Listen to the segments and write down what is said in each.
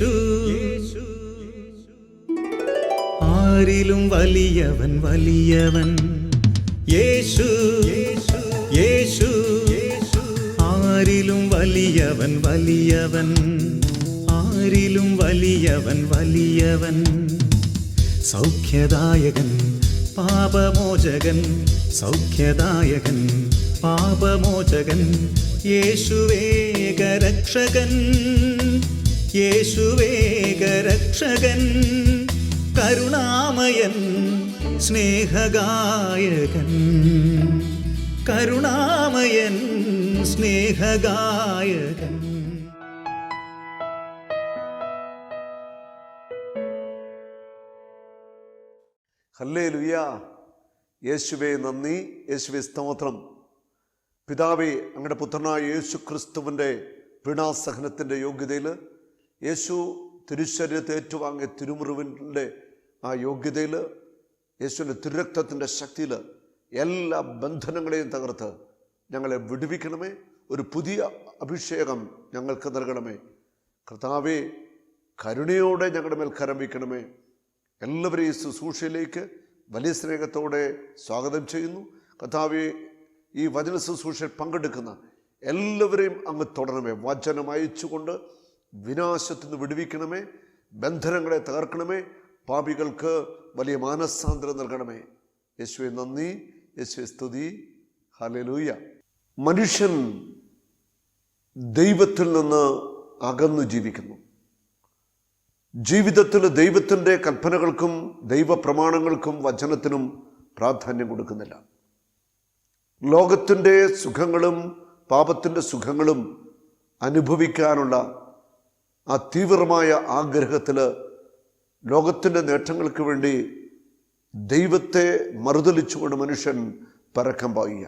യേശു ആരിലും വലിയവൻ വലിയവൻ യേശു യേശു ആരിലും വലിയവൻ വലിയവൻ ആരിലും വലിയവൻ വലിയവൻ സൗഖ്യദായകൻ പാപമോചകൻ സൗഖ്യദായകൻ പാപമോചകൻ യേശുവേകരക്ഷകൻ യേശുവേകരക്ഷകൻ കരുണാമയൻ സ്നേഹഗായകൻ കരുണാമയൻ സ്നേഹഗായകൻ. ഹല്ലേലൂയ. യേശുവേ നന്ദി, യേശുവേ സ്തോത്രം. പിതാവേ, അങ്ങയുടെ പുത്രനായ യേശു ക്രിസ്തുവിൻ്റെ പീഡാസഹനത്തിൻ്റെ യോഗ്യതയിൽ, യേശു തിരുശരീരത്തെ ഏറ്റുവാങ്ങിയ തിരുമുറിവിൻ്റെ ആ യോഗ്യതയിൽ, യേശുവിൻ്റെ തിരുരക്തത്തിൻ്റെ ശക്തിയിൽ എല്ലാ ബന്ധനങ്ങളെയും തകർത്ത് ഞങ്ങളെ വിടുവിക്കണമേ. ഒരു പുതിയ അഭിഷേകം ഞങ്ങൾക്ക് നൽകണമേ. കർത്താവേ, കരുണയോടെ ഞങ്ങളുടെ മേൽ കരം വയ്ക്കണമേ. എല്ലാവരെയും ശുശ്രൂഷയിലേക്ക് വലിയ സ്നേഹത്തോടെ സ്വാഗതം ചെയ്യുന്നു. കർത്താവേ, ഈ വചന ശുശ്രൂഷയിൽ പങ്കെടുക്കുന്ന എല്ലാവരെയും അങ്ങ് തുടരണമേ. വചനം അയച്ചുകൊണ്ട് വിനാശത്തിൽ നിന്ന് വിടുവിക്കണമേ. ബന്ധനങ്ങളെ തകർക്കണമേ. പാപികൾക്ക് വലിയ മാനസാന്തരം നൽകണമേ. യേശുവേ നന്ദി, യേശുവേ സ്തുതി. ഹല്ലേലൂയ. മനുഷ്യൻ ദൈവത്തിൽ നിന്ന് അകന്നു ജീവിക്കുന്നു. ജീവിതത്തിൽ ദൈവത്തിൻ്റെ കൽപ്പനകൾക്കും ദൈവപ്രമാണങ്ങൾക്കും വചനത്തിനും പ്രാധാന്യം കൊടുക്കുന്നില്ല. ലോകത്തിൻ്റെ സുഖങ്ങളും പാപത്തിൻ്റെ സുഖങ്ങളും അനുഭവിക്കാനുള്ള ആ തീവ്രമായ ആഗ്രഹത്തിൽ ലോകത്തിൻ്റെ നേട്ടങ്ങൾക്ക് വേണ്ടി ദൈവത്തെ മറുതലിച്ചുകൊണ്ട് മനുഷ്യൻ പരക്കം പായുക.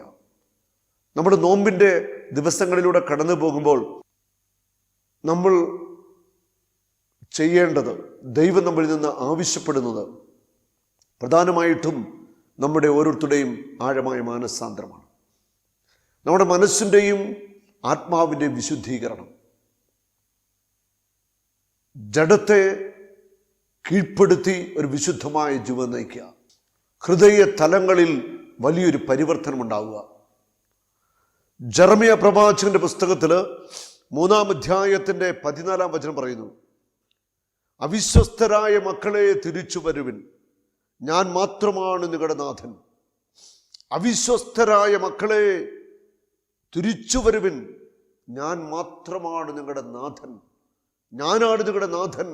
നമ്മുടെ നോമ്പിൻ്റെ ദിവസങ്ങളിലൂടെ കടന്നു പോകുമ്പോൾ നമ്മൾ ചെയ്യേണ്ടത്, ദൈവം നമ്മളിൽ നിന്ന് ആവശ്യപ്പെടുന്നത് പ്രധാനമായിട്ടും നമ്മുടെ ഓരോരുത്തരുടെയും ആഴമായ മാനസാന്തരമാണ്. നമ്മുടെ മനസ്സിൻ്റെയും ആത്മാവിൻ്റെയും വിശുദ്ധീകരണം. ജഡത്തെ കീഴ്പ്പെടുത്തി ഒരു വിശുദ്ധമായ ജീവൻ നയിക്കുക. ഹൃദയ തലങ്ങളിൽ വലിയൊരു പരിവർത്തനം ഉണ്ടാവുക. ജെറമ്യ പ്രവാചകന്റെ പുസ്തകത്തിൽ 3-ാം അധ്യായത്തിൻ്റെ 14-ാം വചനം പറയുന്നു, അവിശ്വസ്തരായ മക്കളെ തിരിച്ചു വരുവിൻ, ഞാൻ മാത്രമാണ് നിങ്ങളുടെ നാഥൻ. അവിശ്വസ്തരായ മക്കളെ തിരിച്ചു വരുവിൻ, ഞാൻ മാത്രമാണ് നിങ്ങളുടെ നാഥൻ. ഞാനാണ് നിങ്ങളുടെ നാഥൻ,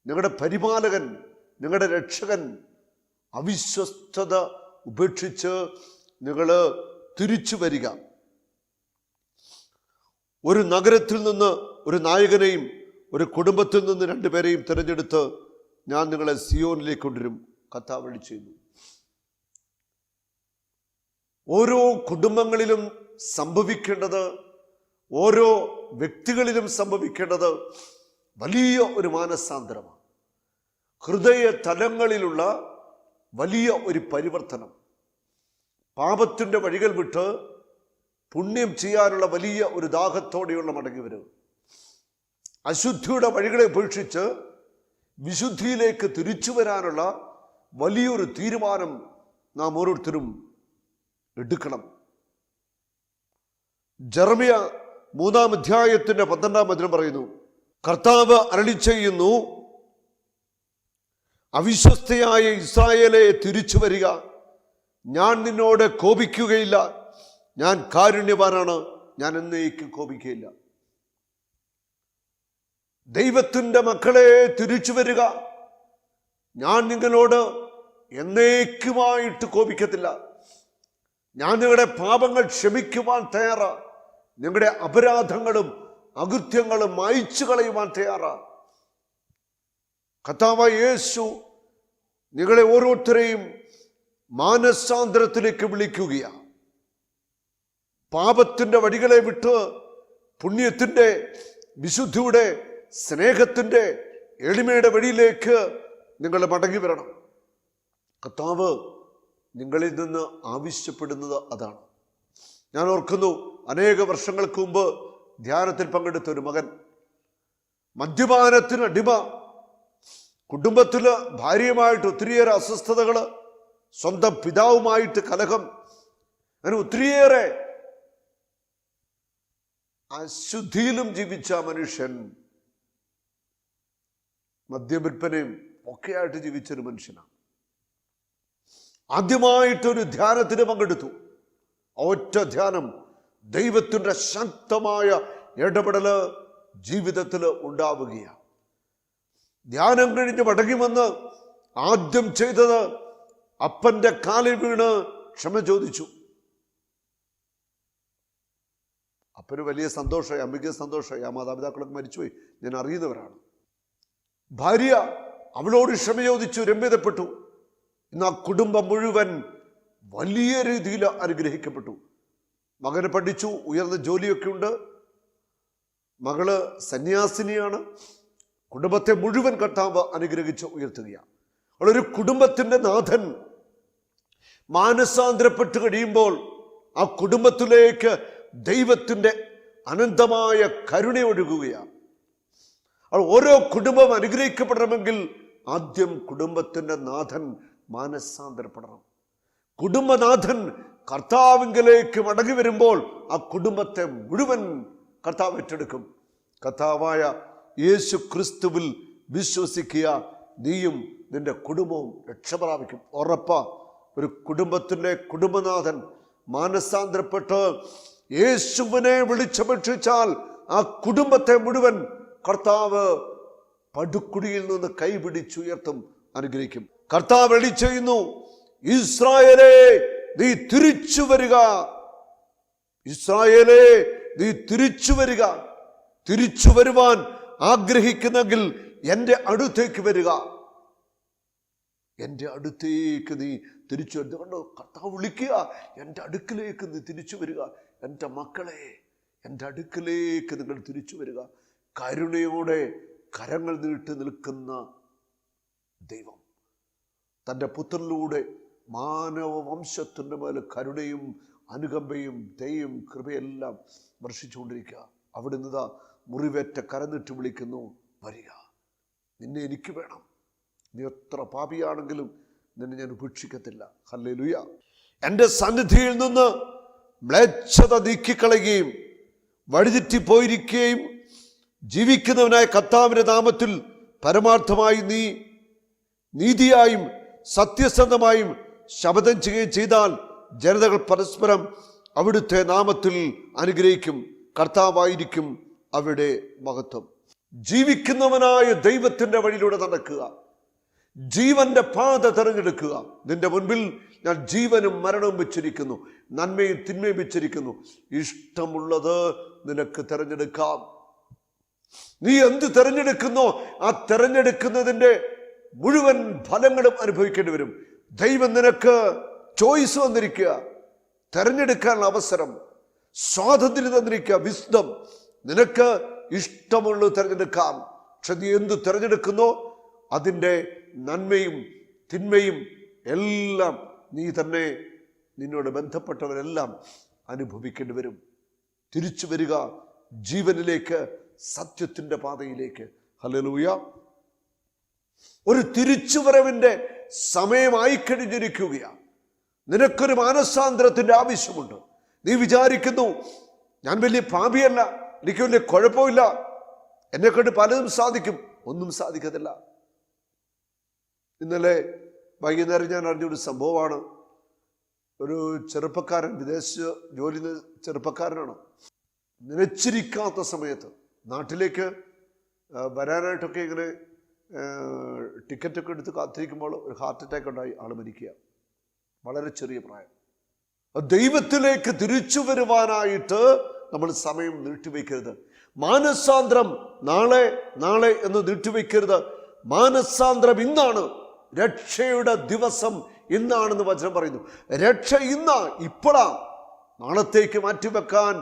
നിങ്ങളുടെ പരിപാലകൻ, നിങ്ങളുടെ രക്ഷകൻ. അവിശ്വസ്തത ഉപേക്ഷിച്ച് നിങ്ങൾ തിരിച്ചു വരിക. ഒരു നഗരത്തിൽ നിന്ന് ഒരു നായകനെയും ഒരു കുടുംബത്തിൽ നിന്ന് 2 പേരെയും തിരഞ്ഞെടുത്ത് ഞാൻ നിങ്ങളെ സിയോനിലേക്ക് കൊണ്ടുവരും. കർത്താവ് വിളിച്ചിരുന്നു. ഓരോ കുടുംബങ്ങളിലും സംഭവിക്കേണ്ടത്, ഓരോ വ്യക്തികളിലും സംഭവിക്കേണ്ടത് വലിയ ഒരു മാനസാന്തരമാണ്. ഹൃദയ തലങ്ങളിലുള്ള വലിയ ഒരു പരിവർത്തനം. പാപത്തിൻ്റെ വഴികൾ വിട്ട് പുണ്യം ചെയ്യാനുള്ള വലിയ ഒരു ദാഹത്തോടെയുള്ള മടങ്ങിവരവ്. അശുദ്ധിയുടെ വഴികളെ ഉപേക്ഷിച്ച് വിശുദ്ധിയിലേക്ക് തിരിച്ചു വരാനുള്ള വലിയൊരു തീരുമാനം നാം ഓരോരുത്തരും എടുക്കണം. ജെറമ്യ 3-ാം അധ്യായത്തിൻ്റെ 12-ാം വചനം പറയുന്നു, കർത്താവ് അരുളിച്ചെയ്യുന്നു, അവിശ്വസ്തയായ ഇസ്രായേലേ തിരിച്ചു വരിക, ഞാൻ നിന്നോട് കോപിക്കുകയില്ല, ഞാൻ കാരുണ്യവാനാണ്, ഞാൻ എന്നേക്കും കോപിക്കുകയില്ല. ദൈവത്തിൻ്റെ മക്കളെ തിരിച്ചു വരിക, ഞാൻ നിങ്ങളോട് എന്നേക്കുമായിട്ട് കോപിക്കത്തില്ല. ഞാൻ നിങ്ങളുടെ പാപങ്ങൾ ക്ഷമിക്കുവാൻ തയ്യാറാ. നിങ്ങളുടെ അപരാധങ്ങളും അകൃത്യങ്ങളും മായ്ച്ചു കളയുവാൻ തയ്യാറാ. കർത്താവായ യേശു നിങ്ങളെ ഓരോരുത്തരെയും മാനസാന്തരത്തിലേക്ക് വിളിക്കുകയാണ്. പാപത്തിൻ്റെ വഴികളെ വിട്ട് പുണ്യത്തിൻ്റെ, വിശുദ്ധിയുടെ, സ്നേഹത്തിൻ്റെ, എളിമയുടെ വഴിയിലേക്ക് നിങ്ങൾ മടങ്ങി വരണം. കർത്താവ് നിങ്ങളിൽ നിന്ന് ആവശ്യപ്പെടുന്നത് അതാണ്. ഞാൻ ഓർക്കുന്നു, അനേക വർഷങ്ങൾക്ക് മുമ്പ് ധ്യാനത്തിൽ പങ്കെടുത്ത ഒരു മകൻ മദ്യപാനത്തിന് അടിമ, കുടുംബത്തില് ഭാര്യയുമായിട്ട് ഒത്തിരിയേറെ അസ്വസ്ഥതകള്, സ്വന്തം പിതാവുമായിട്ട് കലഹം, അങ്ങനെ ഒത്തിരിയേറെ അശുദ്ധിയിലും ജീവിച്ച മനുഷ്യൻ, മദ്യവിൽപ്പനയും ഒക്കെയായിട്ട് ജീവിച്ചൊരു മനുഷ്യനാണ്. ആദ്യമായിട്ടൊരു ധ്യാനത്തിന് പങ്കെടുത്തു. ഒറ്റ ധ്യാനം, ദൈവത്തിൻ്റെ ശക്തമായ ഇടപെടല് ജീവിതത്തിൽ ഉണ്ടാവുകയാണ്. ധ്യാനം കഴിഞ്ഞ് മടങ്ങി വന്ന് ആദ്യം ചെയ്തത് അപ്പന്റെ കാലിൽ വീണ് ക്ഷമ ചോദിച്ചു. അപ്പന് വലിയ സന്തോഷമായി, അമ്മയ്ക്ക് സന്തോഷമായി. ആ മാതാപിതാക്കളൊക്കെ മരിച്ചുപോയി, ഞാൻ അറിയുന്നവരാണ്. ഭാര്യ അവളോട് ക്ഷമ ചോദിച്ചു, രമ്യതപ്പെട്ടു. ഇന്ന് ആ കുടുംബം മുഴുവൻ വലിയ രീതിയിൽ അനുഗ്രഹിക്കപ്പെട്ടു. മകന് പഠിച്ചു, ഉയർന്ന ജോലിയൊക്കെ ഉണ്ട്. മകള് സന്യാസിനിയാണ്. കുടുംബത്തെ മുഴുവൻ കർത്താവ് അനുഗ്രഹിച്ച് ഉയർത്തുകയാണ്. അവളൊരു കുടുംബത്തിന്റെ നാഥൻ. മാനസാന്തരപ്പെട്ട് കഴിയുമ്പോൾ ആ കുടുംബത്തിലേക്ക് ദൈവത്തിന്റെ അനന്തമായ കരുണ ഒഴുകുകയാണ്. ഓരോ കുടുംബം അനുഗ്രഹിക്കപ്പെടണമെങ്കിൽ ആദ്യം കുടുംബത്തിന്റെ നാഥൻ മാനസാന്തരപ്പെടണം. കുടുംബനാഥൻ കർത്താവിങ്കലേക്ക് മടങ്ങി വരുമ്പോൾ ആ കുടുംബത്തെ മുഴുവൻ കർത്താവ് ഏറ്റെടുക്കും. കർത്താവായ യേശു ക്രിസ്തുവിൽ വിശ്വസിക്കുക, നീയും നിന്റെ കുടുംബവും രക്ഷപ്രാപിക്കും. ഉറപ്പാ. ഒരു കുടുംബത്തിന്റെ കുടുംബനാഥൻ മാനസാന്തരപ്പെട്ട് യേശുവിനെ വിളിച്ചപേക്ഷിച്ചാൽ ആ കുടുംബത്തെ മുഴുവൻ കർത്താവ് പടുക്കുടിയിൽ നിന്ന് കൈപിടിച്ചുയർത്തും, അനുഗ്രഹിക്കും. കർത്താവ് എഴുതി ചെയ്യുന്നു, ഇസ്രായേലേ നീ തിരിച്ചു വരിക, ഇസ്രായേലേ നീ തിരിച്ചു വരിക. തിരിച്ചു വരുവാൻ ആഗ്രഹിക്കുന്നെങ്കിൽ എൻ്റെ അടുത്തേക്ക് വരിക, എൻ്റെ അടുത്തേക്ക് നീ തിരിച്ചു വരുക. കണ്ടോ, കർത്താവ് വിളിക്കുക, എൻ്റെ അടുക്കിലേക്ക് നീ തിരിച്ചു വരിക. എൻ്റെ മക്കളെ, എൻ്റെ അടുക്കിലേക്ക് നിങ്ങൾ തിരിച്ചു വരിക. കരുണയോടെ കരങ്ങൾ നീട്ടി നിൽക്കുന്ന ദൈവം തൻ്റെ പുത്രനിലൂടെ മാനവ വംശത്തിൻ്റെ മേലെ കരുണയും അനുകമ്പയും ദയയും കൃപയെല്ലാം വർഷിച്ചുകൊണ്ടിരിക്കുക. അവിടെ നിന്ന് മുറിവേറ്റ കരന്നിട്ട് വിളിക്കുന്നു, വരിക, നിന്നെ എനിക്ക് വേണം. നീ എത്ര പാപിയാണെങ്കിലും നിന്നെ ഞാൻ ഉപേക്ഷിക്കത്തില്ല. ഹല്ലേലൂയ. എൻ്റെ സന്നിധിയിൽ നിന്ന് മ്ലേച്ഛത നീക്കിക്കളയുകയും വഴിതെറ്റിപ്പോയിരിക്കുകയും ജീവിക്കുന്നവനായ കർത്താവിന്റെ നാമത്തിൽ പരമാർത്ഥമായി നീ നീതിയായും സത്യസന്ധമായും ശപഥം ചെയ്യുകയും ചെയ്താൽ ജനതകൾ പരസ്പരം അവിടുത്തെ നാമത്തിൽ അനുഗ്രഹിക്കും. കർത്താവായിരിക്കും അവിടെ മഹത്വം. ജീവിക്കുന്നവനായ ദൈവത്തിന്റെ വഴിയിലൂടെ നടക്കുക, ജീവന്റെ പാത തെരഞ്ഞെടുക്കുക. നിന്റെ മുൻപിൽ ഞാൻ ജീവനും മരണവും വെച്ചിരിക്കുന്നു, നന്മയും തിന്മയും വെച്ചിരിക്കുന്നു. ഇഷ്ടമുള്ളത് നിനക്ക് തെരഞ്ഞെടുക്കാം. നീ എന്ത് തെരഞ്ഞെടുക്കുന്നോ ആ തെരഞ്ഞെടുക്കുന്നതിന്റെ മുഴുവൻ ഫലങ്ങളും അനുഭവിക്കേണ്ടി വരും. ദൈവം നിനക്ക് ചോയ്സ് വന്നിരിക്കുക, തെരഞ്ഞെടുക്കാനുള്ള അവസരം, സ്വാതന്ത്ര്യം തന്നിരിക്കുക, വിസ്ഡം. നിനക്ക് ഇഷ്ടമുള്ളത് തെരഞ്ഞെടുക്കാം. പക്ഷെ നീ എന്ത് തെരഞ്ഞെടുക്കുന്നോ അതിൻ്റെ നന്മയും തിന്മയും എല്ലാം നീ തന്നെ, നിന്നോട് ബന്ധപ്പെട്ടവരെല്ലാം അനുഭവിക്കേണ്ടി വരും. തിരിച്ചു വരിക ജീവനിലേക്ക്, സത്യത്തിന്റെ പാതയിലേക്ക്. ഹല്ലേലൂയ. ഒരു തിരിച്ചുവരവിന്റെ സമയമായി കഴിഞ്ഞിരിക്കുകയാണ്. നിനക്കൊരു മാനസാന്തരത്തിന്റെ ആവശ്യമുണ്ട്. നീ വിചാരിക്കുന്നു, ഞാൻ വലിയ പാപിയല്ല, എനിക്ക് വലിയ കുഴപ്പമില്ല, എന്നെ കൊണ്ട് പലതും സാധിക്കും. ഒന്നും സാധിക്കത്തില്ല. ഇന്നലെ വൈകുന്നേരം ഞാൻ അറിഞ്ഞൊരു സംഭവമാണ്. ഒരു ചെറുപ്പക്കാരൻ, വിദേശ ജോലി ചെറുപ്പക്കാരനാണ്. നിലച്ചിരിക്കാത്ത സമയത്ത് നാട്ടിലേക്ക് വരാനായിട്ടൊക്കെ ഇങ്ങനെ ടിക്കറ്റൊക്കെ എടുത്ത് കാത്തിരിക്കുമ്പോൾ ഒരു ഹാർട്ട് അറ്റാക്ക് ഉണ്ടായി, ആൾ മരിക്കുക. വളരെ ചെറിയ പ്രായം. ദൈവത്തിലേക്ക് തിരിച്ചു വരുവാനായിട്ട് നമ്മൾ സമയം നീട്ടിവെക്കരുത്. മാനസാന്തരം നാളെ നാളെ എന്ന് നീട്ടിവെക്കരുത്. മാനസാന്തരം ഇന്നാണ്. രക്ഷയുടെ ദിവസം ഇന്നാണെന്ന് വചനം പറയുന്നു. രക്ഷ ഇന്നാ, ഇപ്പോഴാ. നാളത്തേക്ക് മാറ്റിവെക്കാൻ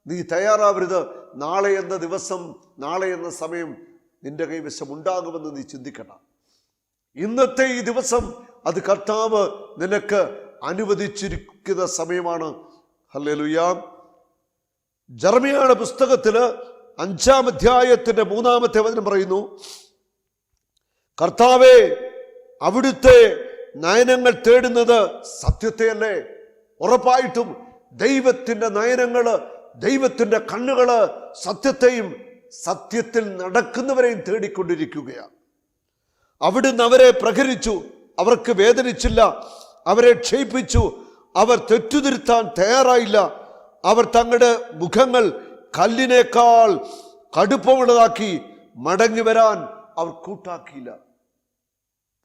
നീ തയ്യാറാവരുത്. നാളെ എന്ന ദിവസം, നാളെ എന്ന സമയം നിന്റെ കൈവശം ഉണ്ടാകുമെന്ന് നീ ചിന്തിക്കണ്ട. ഇന്നത്തെ ഈ ദിവസം അത് കർത്താവ് നിനക്ക് അനുവദിച്ചിരിക്കുന്ന സമയമാണ്. ഹല്ലേലൂയ. ജെറമ്യായുടെ പുസ്തകത്തില് 5-ാം അധ്യായത്തിന്റെ 3-ാമത്തെ വചനം പറയുന്നു, കർത്താവേ, അവിടുത്തെ നയനങ്ങൾ തേടുന്നത് സത്യത്തെയല്ലേ? ഉറപ്പായിട്ടും ദൈവത്തിന്റെ നയനങ്ങള്, ദൈവത്തിന്റെ കണ്ണുകള് സത്യത്തെയും സത്യത്തിൽ നടക്കുന്നവരെയും തേടിക്കൊണ്ടിരിക്കുകയാണ്. അവിടുന്ന് അവരെ പ്രഹരിച്ചു, അവർക്ക് വേദനിച്ചില്ല. അവരെ ക്ഷയിപ്പിച്ചു, അവർ തെറ്റുതിരുത്താൻ തയ്യാറായില്ല. അവർ തങ്ങളുടെ മുഖങ്ങൾ കല്ലിനേക്കാൾ കടുപ്പമുള്ളതാക്കി മടങ്ങി വരാൻ അവർ കൂട്ടാക്കിയില്ല.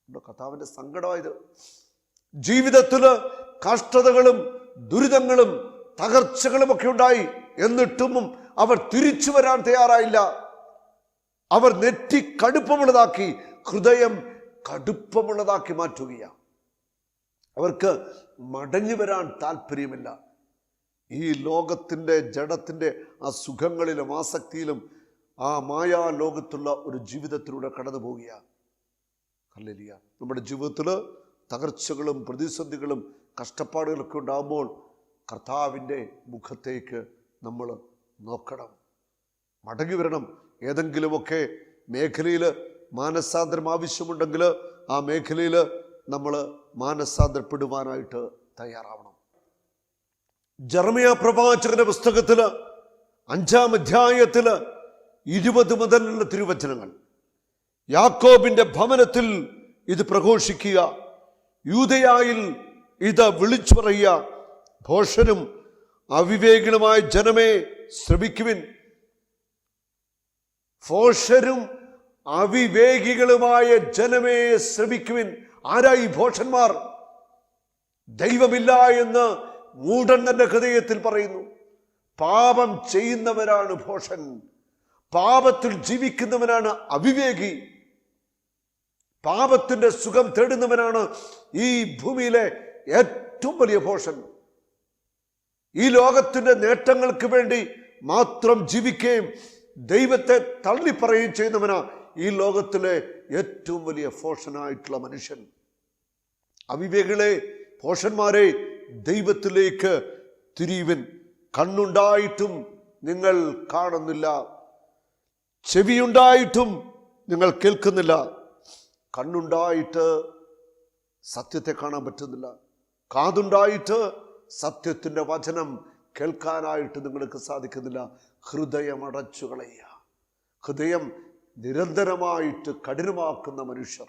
കർത്താവിന്റെ സങ്കടമായത്. ജീവിതത്തില് കഷ്ടതകളും ദുരിതങ്ങളും തകർച്ചകളും ഒക്കെ ഉണ്ടായി, എന്നിട്ടും അവർ തിരിച്ചു വരാൻ തയ്യാറായില്ല. അവർ നെറ്റി കടുപ്പമുള്ളതാക്കി, ഹൃദയം കടുപ്പമുള്ളതാക്കി മാറ്റുകയാണ്. അവർക്ക് മടങ്ങി വരാൻ താല്പര്യമില്ല. ഈ ലോകത്തിൻ്റെ ജഡത്തിൻ്റെ ആ സുഖങ്ങളിലും ആസക്തിയിലും ആ മായാ ലോകത്തുള്ള ഒരു ജീവിതത്തിലൂടെ കടന്നു പോവുകയാണ്. ഹല്ലേലൂയ. നമ്മുടെ ജീവിതത്തിൽ തകർച്ചകളും പ്രതിസന്ധികളും കഷ്ടപ്പാടുകളൊക്കെ ഉണ്ടാകുമ്പോൾ കർത്താവിൻ്റെ മുഖത്തേക്ക് നമ്മൾ നോക്കണം, മടങ്ങി വരണം. ഏതെങ്കിലുമൊക്കെ മേഖലയിൽ മാനസാന്തരം ആവശ്യമുണ്ടെങ്കിൽ ആ മേഖലയിൽ നമ്മൾ മാനസാന്തരപ്പെടുവാനായിട്ട് തയ്യാറാവണം. ജെറമ്യാ പ്രവാചകന്റെ പുസ്തകത്തില് 5-ാം അധ്യായത്തില് 20 മുതലുള്ള തിരുവചനങ്ങൾ. യാക്കോബിന്റെ ഭവനത്തിൽ ഇത് പ്രഘോഷിക്കുക, യൂദയായിൽ ഇത് വിളിച്ചു പറയുക. ഭോഷനും അവിവേകികളുമായ ജനമേ ശ്രമിക്കുവിൻ. ഭോഷരും അവിവേകികളുമായ ജനമേ ശ്രമിക്കുവിൻ. ആരായി ഭോഷന്മാർ? ദൈവമില്ല എന്ന് മൂഢൻ തന്റെ ഹൃദയത്തിൽ പറയുന്നു. പാപം ചെയ്യുന്നവരാണ് ഭോഷൻ, പാപത്തിൽ ജീവിക്കുന്നവനാണ് അവിവേകി, പാപത്തിന്റെ സുഖം തേടുന്നവനാണ് ഈ ഭൂമിയിലെ ഏറ്റവും വലിയ ഭോഷൻ. ഈ ലോകത്തിന്റെ നേട്ടങ്ങൾക്ക് വേണ്ടി മാത്രം ജീവിക്കുകയും ദൈവത്തെ തള്ളിപ്പറയുകയും ചെയ്യുന്നവനാ ഈ ലോകത്തിലെ ഏറ്റവും വലിയ ഭോഷനായിട്ടുള്ള മനുഷ്യൻ. അവിവേകികളെ, ഭോഷന്മാരെ, ദൈവത്തിലേക്ക് തിരിയുവിൻ. കണ്ണുണ്ടായിട്ടും നിങ്ങൾ കാണുന്നില്ല, ചെവിയുണ്ടായിട്ടും നിങ്ങൾ കേൾക്കുന്നില്ല. കണ്ണുണ്ടായിട്ട് സത്യത്തെ കാണാൻ പറ്റുന്നില്ല, കാതുണ്ടായിട്ട് സത്യത്തിൻ്റെ വചനം കേൾക്കാനായിട്ട് നിങ്ങൾക്ക് സാധിക്കുന്നില്ല. ഹൃദയം അടച്ചു കളയുക. ഹൃദയം നിരന്തരമായിട്ട് കഠിനമാക്കുന്ന മനുഷ്യർ,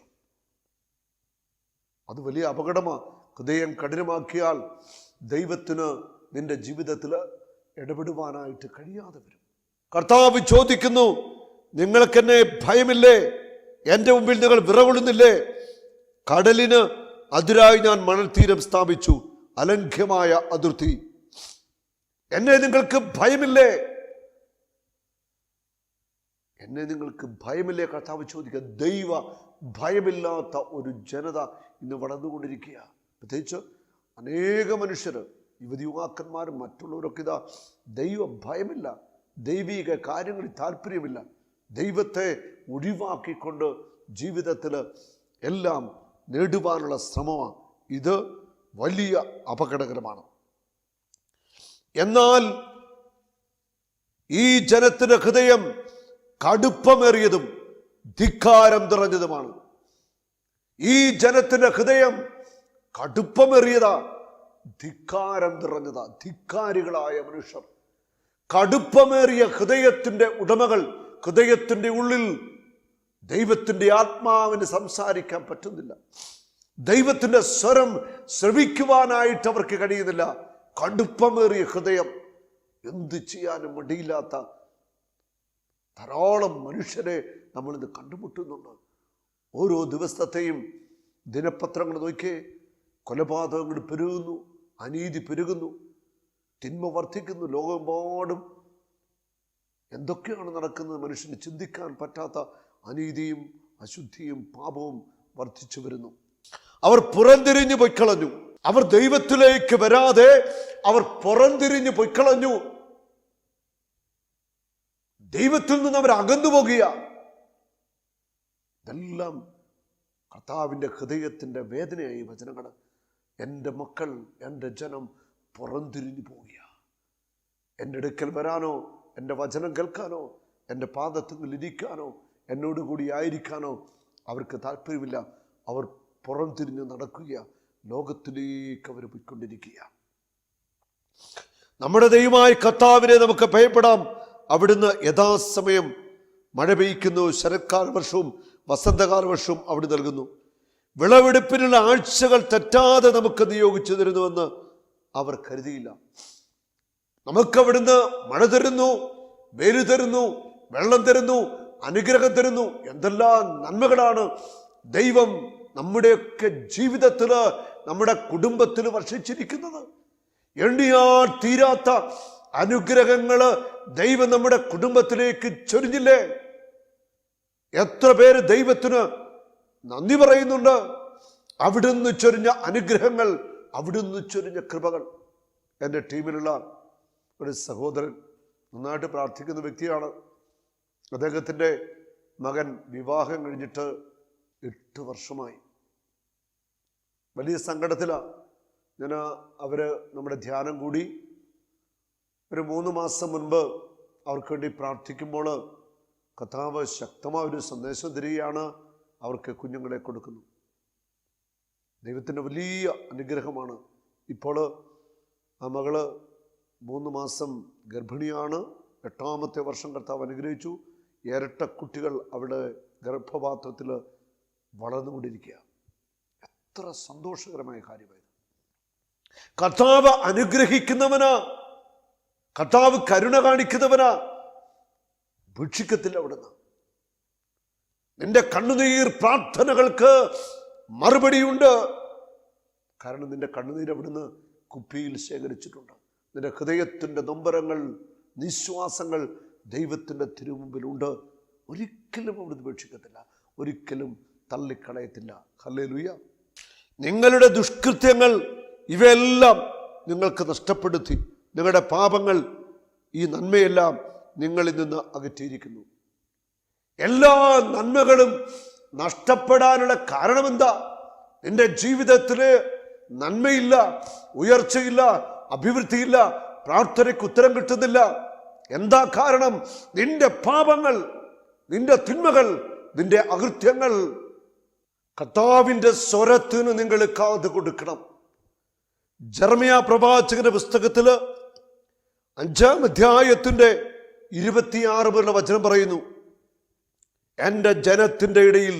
അത് വലിയ അപകടമാണ്. ഹൃദയം കഠിനമാക്കിയാൽ ദൈവത്തിന് നിന്റെ ജീവിതത്തിൽ ഇടപെടുവാനായിട്ട് കഴിയാതെ വരും. കർത്താവ് ചോദിക്കുന്നു, നിങ്ങൾക്കെന്നെ ഭയമില്ലേ? എൻ്റെ മുമ്പിൽ നിങ്ങൾ വിറകൊള്ളുന്നില്ലേ? കടലിന് അതിരായി ഞാൻ മണൽത്തീരം സ്ഥാപിച്ചു, അലംഘ്യമായ അതിർത്തി. എന്നെ നിങ്ങൾക്ക് ഭയമില്ലേ? എന്നെ നിങ്ങൾക്ക് ഭയമില്ലേ? കർത്താവ് ചോദിക്കുക. ദൈവ ഭയമില്ലാത്ത ഒരു ജനത ഇന്ന് വളർന്നുകൊണ്ടിരിക്കുക. പ്രത്യേകിച്ച് അനേക മനുഷ്യർ, യുവതി യുവാക്കന്മാരും മറ്റുള്ളവരൊക്കെ ഇതാ ദൈവ ഭയമില്ല, ദൈവിക കാര്യങ്ങളിൽ താല്പര്യമില്ല, ദൈവത്തെ ഒഴിവാക്കിക്കൊണ്ട് ജീവിതത്തിൽ എല്ലാം നേടുവാനുള്ള ശ്രമമാണ്. ഇത് വലിയ അപകടകരമാണ്. എന്നാൽ ഈ ജനത്തിന്റെ ഹൃദയം കടുപ്പമേറിയതും ധിക്കാരം നിറഞ്ഞതുമാണ്. ഈ ജനത്തിന്റെ ഹൃദയം കടുപ്പമേറിയതാ, ധിക്കാരം നിറഞ്ഞതാ. ധിക്കാരികളായ മനുഷ്യർ, കടുപ്പമേറിയ ഹൃദയത്തിന്റെ ഉടമകൾ. ഹൃദയത്തിന്റെ ഉള്ളിൽ ദൈവത്തിന്റെ ആത്മാവിന് സംസാരിക്കാൻ പറ്റുന്നില്ല, ദൈവത്തിന്റെ സ്വരം ശ്രവിക്കുവാനായിട്ട് അവർക്ക് കഴിയുന്നില്ല. കടുപ്പമേറിയ ഹൃദയം, എന്ത് ചെയ്യാനും മടിയില്ലാത്ത ധാരാളം മനുഷ്യരെ നമ്മളിന്ന് കണ്ടുമുട്ടുന്നുണ്ട്. ഓരോ ദിവസത്തെയും ദിനപത്രങ്ങൾ നോക്കിയേ, കൊലപാതകങ്ങൾ പെരുകുന്നു, അനീതി പെരുകുന്നു, തിന്മ വർദ്ധിക്കുന്നു. ലോകമെമ്പാടും എന്തൊക്കെയാണ് നടക്കുന്നത്? മനുഷ്യന് ചിന്തിക്കാൻ പറ്റാത്ത അനീതിയും അശുദ്ധിയും പാപവും വർദ്ധിച്ചു വരുന്നു. അവർ പുറംതിരിഞ്ഞു പൊയ്ക്കളഞ്ഞു. അവർ ദൈവത്തിലേക്ക് വരാതെ അവർ പുറംതിരിഞ്ഞു പൊയ്ക്കളഞ്ഞു. ദൈവത്തിൽ നിന്ന് അവർ അകന്നു പോകുക. ഇതെല്ലാം കർത്താവിൻ്റെ ഹൃദയത്തിൻ്റെ വേദനയായി വചനങ്ങൾ. എൻ്റെ മക്കൾ, എൻ്റെ ജനം പുറംതിരിഞ്ഞു പോവുക. എൻ്റെ അടുക്കൽ വരാനോ എൻ്റെ വചനം കേൾക്കാനോ എൻ്റെ പാദത്തിൽ ഇരിക്കാനോ എന്നോടുകൂടി ആയിരിക്കാനോ അവർക്ക് താല്പര്യമില്ല. അവർ പുറം തിരിഞ്ഞ് നടക്കുക, ലോകത്തിലേക്ക് അവർ പോയിക്കൊണ്ടിരിക്കുക. നമ്മുടെ ദൈവമായ കർത്താവിനെ നമുക്ക് ഭയപ്പെടാം. അവിടുന്ന് യഥാസമയം മഴ പെയ്യ്ക്കുന്നു. ശരത്കാല വർഷവും വസന്തകാല വർഷവും അവിടെ നൽകുന്നു. വിളവെടുപ്പിനുള്ള ആഴ്ചകൾ തെറ്റാതെ നമുക്ക് നിയോഗിച്ചു തരുന്നുവെന്ന് അവർ കരുതിയില്ല. നമുക്കവിടുന്ന് മഴ തരുന്നു, വേര് തരുന്നു, വെള്ളം തരുന്നു, അനുഗ്രഹം തരുന്നു. എന്തെല്ലാം നന്മകളാണ് ദൈവം നമ്മുടെയൊക്കെ ജീവിതത്തിൽ, നമ്മുടെ കുടുംബത്തിൽ വർഷിച്ചിരിക്കുന്നത്. എണ്ണിയാൽ തീരാത്ത അനുഗ്രഹങ്ങള് ദൈവം നമ്മുടെ കുടുംബത്തിലേക്ക് ചൊരിഞ്ഞില്ലേ? എത്ര പേര് ദൈവത്തിന് നന്ദി പറയുന്നുണ്ട്. അവിടുന്ന് ചൊരിഞ്ഞ അനുഗ്രഹങ്ങൾ, അവിടുന്ന് ചൊരിഞ്ഞ കൃപകൾ. എൻ്റെ ടീമിലുള്ള ഒരു സഹോദരൻ നന്നായിട്ട് പ്രാർത്ഥിക്കുന്ന വ്യക്തിയാണ്. അദ്ദേഹത്തിൻ്റെ മകൻ വിവാഹം കഴിഞ്ഞിട്ട് 8 വർഷമായി. വലിയ സങ്കടത്തിലാണ്. ഞാൻ നമ്മുടെ ധ്യാനം കൂടി ഒരു 3 മാസം മുൻപ് അവർക്ക് വേണ്ടി പ്രാർത്ഥിക്കുമ്പോൾ കർത്താവ് ശക്തമായ ഒരു സന്ദേശം തരികയാണ്. അവർക്ക് കുഞ്ഞുങ്ങളെ കൊടുക്കുന്നു. ദൈവത്തിൻ്റെ വലിയ അനുഗ്രഹമാണ്. ഇപ്പോൾ ആ മകള് 3 മാസം ഗർഭിണിയാണ്. 8ാമത്തെ വർഷം കർത്താവ് അനുഗ്രഹിച്ചു. ഇരട്ട കുട്ടികൾ അവിടെ ഗർഭപാത്രത്തിൽ വളർന്നുകൊണ്ടിരിക്കുക. എത്ര സന്തോഷകരമായ കാര്യമായത്! കർത്താവ് അനുഗ്രഹിക്കുന്നവനാ, കർത്താവ് കരുണ കാണിക്കുന്നവനാ. ഭക്ഷിക്കത്തില്ല അവിടുന്ന്. നിന്റെ കണ്ണുനീർ പ്രാർത്ഥനകൾക്ക് മറുപടിയുണ്ട്. കാരണം നിന്റെ കണ്ണുനീർ അവിടുന്ന് കുപ്പിയിൽ ശേഖരിച്ചിട്ടുണ്ട്. നിന്റെ ഹൃദയത്തിൻ്റെ നൊമ്പരങ്ങൾ, നിശ്വാസങ്ങൾ ദൈവത്തിൻ്റെ തിരുമുമ്പിലുണ്ട്. ഒരിക്കലും അവിടുന്ന് ഉപേക്ഷിക്കത്തില്ല, ഒരിക്കലും തള്ളിക്കളയത്തില്ല. ഹല്ലേലൂയ. നിങ്ങളുടെ ദുഷ്കൃത്യങ്ങൾ ഇവയെല്ലാം നിങ്ങൾക്ക് നഷ്ടപ്പെടുത്തി. നിങ്ങളുടെ പാപങ്ങൾ, ഈ നന്മയെല്ലാം നിങ്ങളിൽ നിന്ന് അകറ്റിയിരിക്കുന്നു. എല്ലാ നന്മകളും നഷ്ടപ്പെടാനുള്ള കാരണം എന്താ? നിന്റെ ജീവിതത്തില് നന്മയില്ല, ഉയർച്ചയില്ല, അഭിവൃദ്ധിയില്ല, പ്രാർത്ഥനയ്ക്ക് ഉത്തരം കിട്ടുന്നില്ല. എന്താ കാരണം? നിന്റെ പാപങ്ങൾ, നിന്റെ തിന്മകൾ, നിന്റെ അകൃത്യങ്ങൾ. കർത്താവിന്റെ സ്വരത്തിന് നിങ്ങൾ കാത് കൊടുക്കണം. ജെറമ്യാ പ്രവാചകന്റെ പുസ്തകത്തില് 5-ാം അധ്യായത്തിന്റെ 26 മുതലുള്ള വചനം പറയുന്നു, എൻ്റെ ജനത്തിൻ്റെ ഇടയിൽ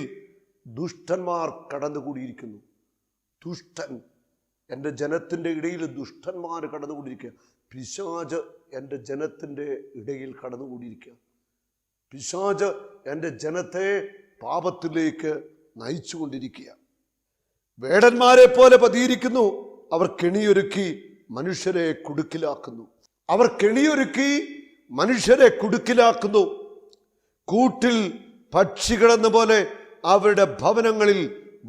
ദുഷ്ടന്മാർ കടന്നുകൂടിയിരിക്കുന്നു. ദുഷ്ടൻ, എൻ്റെ ജനത്തിൻ്റെ ഇടയിൽ ദുഷ്ടന്മാർ കടന്നുകൂടിയിരിക്കുക. പിശാച് എൻ്റെ ജനത്തിൻ്റെ ഇടയിൽ കടന്നുകൂടിയിരിക്കുക. പിശാച് എൻ്റെ ജനത്തെ പാപത്തിലേക്ക് നയിച്ചുകൊണ്ടിരിക്കുക. വേടന്മാരെ പോലെ പതിയിരിക്കുന്നു. അവർ കെണിയൊരുക്കി മനുഷ്യരെ കുടുക്കിലാക്കുന്നു. അവർ കെണിയൊരുക്കി മനുഷ്യരെ കുടുക്കിലാക്കുന്നു. കൂട്ടിൽ പക്ഷികളെന്ന പോലെ അവരുടെ ഭവനങ്ങളിൽ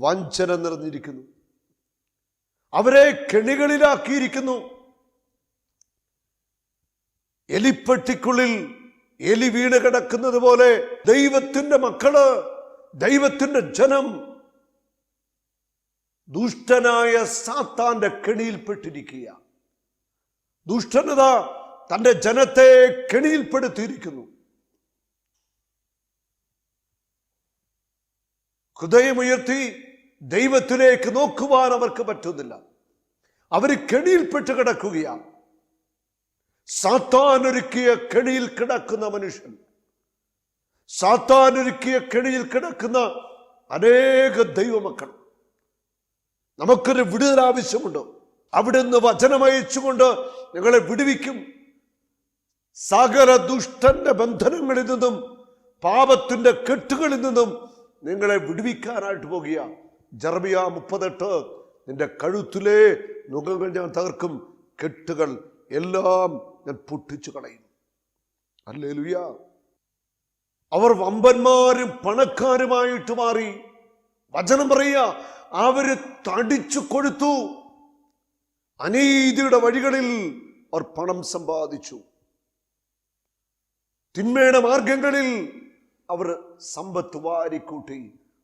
വഞ്ചന നിറഞ്ഞിരിക്കുന്നു. അവരെ കെണികളിലാക്കിയിരിക്കുന്നു. എലിപ്പെട്ടിക്കുള്ളിൽ എലി വീണ് കിടക്കുന്നത് പോലെ ദൈവത്തിന്റെ മക്കള്, ദൈവത്തിന്റെ ജനം ദുഷ്ടനായ സാത്താന്റെ കെണിയിൽപ്പെട്ടിരിക്കുക. ദുഷ്ടനത തന്റെ ജനത്തെ കെണിയിൽപ്പെടുത്തിയിരിക്കുന്നു. ഹൃദയമുയർത്തി ദൈവത്തിലേക്ക് നോക്കുവാൻ അവർക്ക് പറ്റുന്നില്ല. അവർ കെണിയിൽപ്പെട്ട് കിടക്കുകയാണ്. സാത്താനൊരുക്കിയ കെണിയിൽ കിടക്കുന്ന മനുഷ്യൻ, സാത്താനൊരുക്കിയ കെണിയിൽ കിടക്കുന്ന അനേക ദൈവമക്കൾ. നമുക്കൊരു വിടുതൽ ആവശ്യമുണ്ട്. അവിടുന്ന് വചനമയച്ചുകൊണ്ട് ഞങ്ങളെ വിടുവിക്കും. സകല ദുഷ്ടന്റെ ബന്ധനങ്ങളിൽ നിന്നും, പാപത്തിന്റെ കെട്ടുകളിൽ നിന്നും നിങ്ങളെ വിടുവിക്കാനായിട്ട് പോകുക. ജെറമ്യാ 38, നിന്റെ കഴുത്തിലെ നുകങ്ങൾ ഞാൻ തകർക്കും, കെട്ടുകൾ എല്ലാം ഞാൻ പൊട്ടിച്ചു കളയും. ഹല്ലേലൂയ. അവർ വമ്പന്മാരും പണക്കാരുമായിട്ട് മാറി. വചനം പറയുക, അവര് തടിച്ചു കൊടുത്തു. അനീതിയുടെ വഴികളിൽ അവർ പണം സമ്പാദിച്ചു. തിന്മയുടെ മാർഗങ്ങളിൽ അവർ സമ്പത്ത് വാരിക്കൂട്ടി.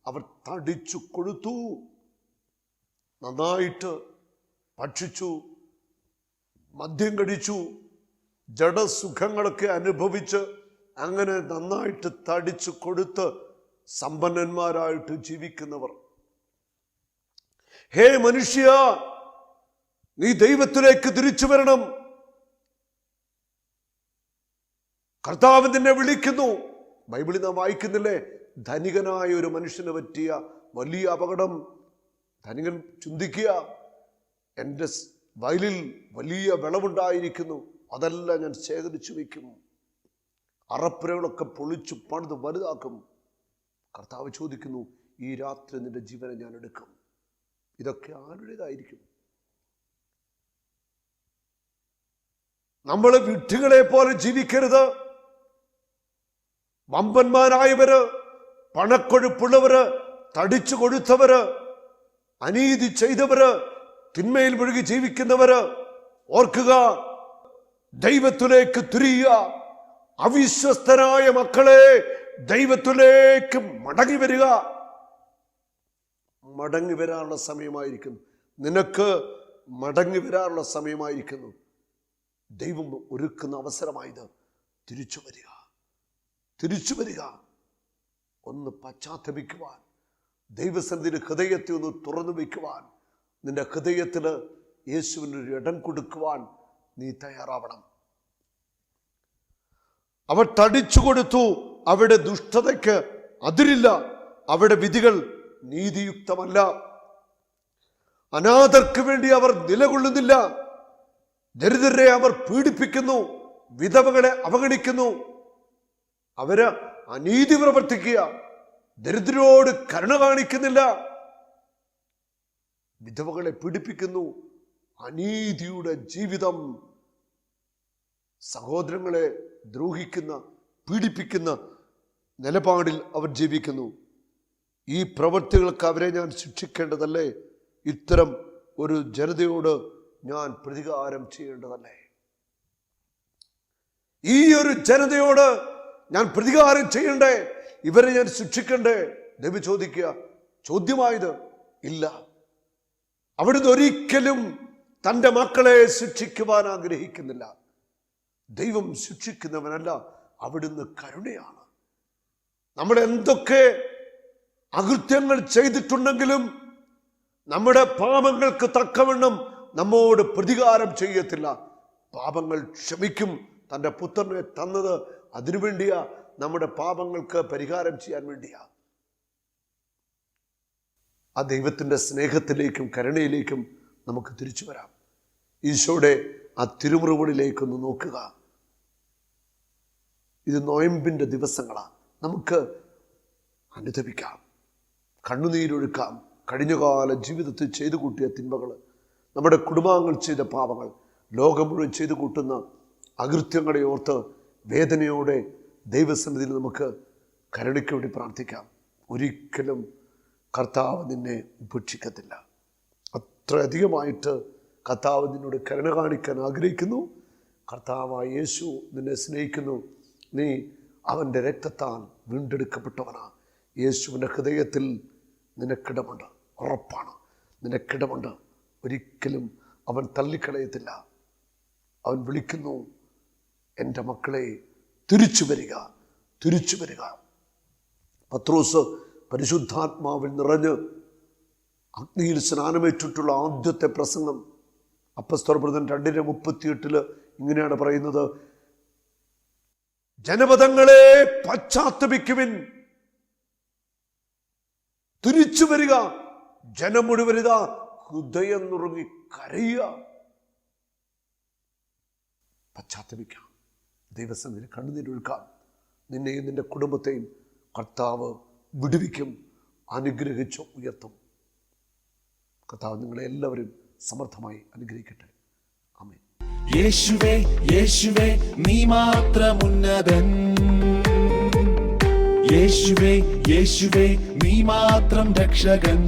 അവർ തടിച്ചു കൊടുത്തു, നന്നായിട്ട് ഭക്ഷിച്ചു, മദ്യം കഴിച്ചു, ജഡസുഖങ്ങളൊക്കെ അനുഭവിച്ച് അങ്ങനെ നന്നായിട്ട് തടിച്ചു കൊടുത്ത് സമ്പന്നന്മാരായിട്ട് ജീവിക്കുന്നവർ. ഹേ മനുഷ്യ, നീ ദൈവത്തിലേക്ക് തിരിച്ചു വരണം. കർത്താവ് നിന്നെ വിളിക്കുന്നു. ബൈബിളിൽ നാം വായിക്കുന്നില്ലേ, ധനികനായ ഒരു മനുഷ്യന് പറ്റിയ വലിയ അപകടം. ധനികൻ ചിന്തിക്കുക, എൻ്റെ വയലിൽ വലിയ വിളവുണ്ടായിരിക്കുന്നു, അതെല്ലാം ഞാൻ ശേഖരിച്ചു വയ്ക്കും, അറപ്പുരകളൊക്കെ പൊളിച്ചു പണിത് വലുതാക്കും. കർത്താവ് ചോദിക്കുന്നു, ഈ രാത്രി നിന്റെ ജീവനെ ഞാൻ എടുക്കും. ഇതൊക്കെ ആരുടേതായിരിക്കും? നമ്മൾ വിഡ്ഢികളെ പോലെ ജീവിക്കരുത്. വമ്പന്മാരായവര്, പണക്കൊഴുപ്പുള്ളവര്, തടിച്ചു കൊഴുത്തവര്, അനീതി ചെയ്തവര്, തിന്മയിൽ മുഴുകി ജീവിക്കുന്നവര്, ഓർക്കുക, ദൈവത്തിലേക്ക് തിരിയുക. അവിശ്വസ്തരായ മക്കളെ, ദൈവത്തിലേക്ക് മടങ്ങി വരിക. മടങ്ങി വരാനുള്ള സമയമായിരിക്കുന്നു. നിനക്ക് മടങ്ങി വരാനുള്ള സമയമായിരിക്കുന്നു. ദൈവം ഒരുക്കുന്ന അവസരമായത്. തിരിച്ചു വരിക, തിരിച്ചു വരിക. ഒന്ന് പശ്ചാത്തപിക്കുവാൻ, ദൈവസന്നിധിയുടെ ഹൃദയത്തെ ഒന്ന് തുറന്നു വയ്ക്കുവാൻ, നിന്റെ ഹൃദയത്തിന് യേശുവിനൊരു ഇടം കൊടുക്കുവാൻ നീ തയ്യാറാവണം. അവർ തടിച്ചു കൊടുത്തു. അവിടെ ദുഷ്ടതയ്ക്ക് അതിരില്ല. അവിടെ വിധികൾ നീതിയുക്തമല്ല. അനാഥർക്ക് വേണ്ടി അവർ നിലകൊള്ളുന്നില്ല. ദരിദ്രരെ അവർ പീഡിപ്പിക്കുന്നു, വിധവകളെ അവഗണിക്കുന്നു. അവര് അനീതി പ്രവർത്തിക്കുക, ദരിദ്രരോട് കരുണ കാണിക്കുന്നില്ല, വിധവകളെ പീഡിപ്പിക്കുന്നു. അനീതിയുടെ ജീവിതം, സഹോദരങ്ങളെ ദ്രോഹിക്കുന്ന, പീഡിപ്പിക്കുന്ന നിലപാടിൽ അവർ ജീവിക്കുന്നു. ഈ പ്രവൃത്തികൾക്ക് അവരെ ഞാൻ ശിക്ഷിക്കേണ്ടതല്ലേ? ഇത്തരം ഒരു ജനതയോട് ഞാൻ പ്രതികാരം ചെയ്യേണ്ടതല്ലേ? ഈ ഒരു ജനതയോട് ഞാൻ പ്രതികാരം ചെയ്യണ്ടേ? ഇവരെ ഞാൻ ശിക്ഷിക്കണ്ടേ? ദൈവം ചോദിക്കുക. ചോദ്യമായത് ഇല്ല. അവിടുന്ന് ഒരിക്കലും തൻ്റെ മക്കളെ ശിക്ഷിക്കുവാൻ ആഗ്രഹിക്കുന്നില്ല. ദൈവം ശിക്ഷിക്കുന്നവനല്ല, അവിടുന്ന് കരുണയാണ്. നമ്മൾ എന്തൊക്കെ അകൃത്യങ്ങൾ ചെയ്തിട്ടുണ്ടെങ്കിലും നമ്മുടെ പാപങ്ങൾക്ക് തക്കവണ്ണം നമ്മോട് പ്രതികാരം ചെയ്യത്തില്ല. പാപങ്ങൾ ക്ഷമിക്കും. തൻ്റെ പുത്രനെ തന്നത് അതിനുവേണ്ടിയാ, നമ്മുടെ പാപങ്ങൾക്ക് പരിഹാരം ചെയ്യാൻ വേണ്ടിയാ. ആ ദൈവത്തിൻ്റെ സ്നേഹത്തിലേക്കും കരുണയിലേക്കും നമുക്ക് തിരിച്ചു വരാം. ഈശോയുടെ ആ തിരുമുറിവുകളിലേക്കൊന്ന് നോക്കുക. ഇത് നൊയമ്പിൻ്റെ ദിവസങ്ങളാണ്. നമുക്ക് അനുതപിക്കാം, കണ്ണുനീരൊഴുക്കാം. കഴിഞ്ഞകാല ജീവിതത്തിൽ ചെയ്തു കൂട്ടിയ തിന്മകൾ, നമ്മുടെ കുടുംബാംഗങ്ങൾ ചെയ്ത പാപങ്ങൾ, ലോകം മുഴുവൻ ചെയ്തു കൂട്ടുന്ന അകൃത്യങ്ങളെ ഓർത്ത് വേദനയോടെ ദൈവസന്നിധിയിൽ നമുക്ക് കരുണയ്ക്ക് വേണ്ടി പ്രാർത്ഥിക്കാം. ഒരിക്കലും കർത്താവ് നിന്നെ ഉപേക്ഷിക്കത്തില്ല. അത്രയധികമായിട്ട് കർത്താവ് നിന്നോട് കരുണ കാണിക്കാൻ ആഗ്രഹിക്കുന്നു. കർത്താവായ യേശു നിന്നെ സ്നേഹിക്കുന്നു. നീ അവൻ്റെ രക്തത്താൽ വീണ്ടെടുക്കപ്പെട്ടവനാണ്. യേശുവിൻ്റെ ഹൃദയത്തിൽ നിനക്കിടമുണ്ട്, ഉറപ്പാണ്, നിനക്കിടമുണ്ട്. ഒരിക്കലും അവൻ തള്ളിക്കളയത്തില്ല. അവൻ വിളിക്കുന്നു, എൻ്റെ മക്കളെ തിരിച്ചു വരിക, തിരിച്ചു വരിക. പത്രോസ് പരിശുദ്ധാത്മാവിൽ നിറഞ്ഞ് അഗ്നിയിൽ സ്നാനമേറ്റിട്ടുള്ള ആദ്യത്തെ പ്രസംഗം അപ്പസ്തോലപ്രവൃത്തി 2:38 ഇങ്ങനെയാണ് പറയുന്നത്: ജനപദങ്ങളെ പശ്ചാത്തപിക്കുവിൻ, തിരിച്ചു വരിക. ജനം മുഴുവനിതാ ഹൃദയം നുറുങ്ങി കരയുക. പശ്ചാത്തപിക്കാം, ദൈവസന്നിധിയിൽ കണ്ണുനീരൊഴുക്കാം. നിന്നെയും നിന്റെ കുടുംബത്തെയും കർത്താവ് വിടുവിക്കും, അനുഗ്രഹിച്ചു ഉയർത്തും. കർത്താവ് നിങ്ങളെ എല്ലാവരും സമർത്ഥമായി അനുഗ്രഹിക്കട്ടെ. ആമേൻ. യേശുവേ യേശുവേ നീ മാത്രം ഉന്നതൻ. യേശുവേ യേശുവേ നീ മാത്രം രക്ഷകൻ.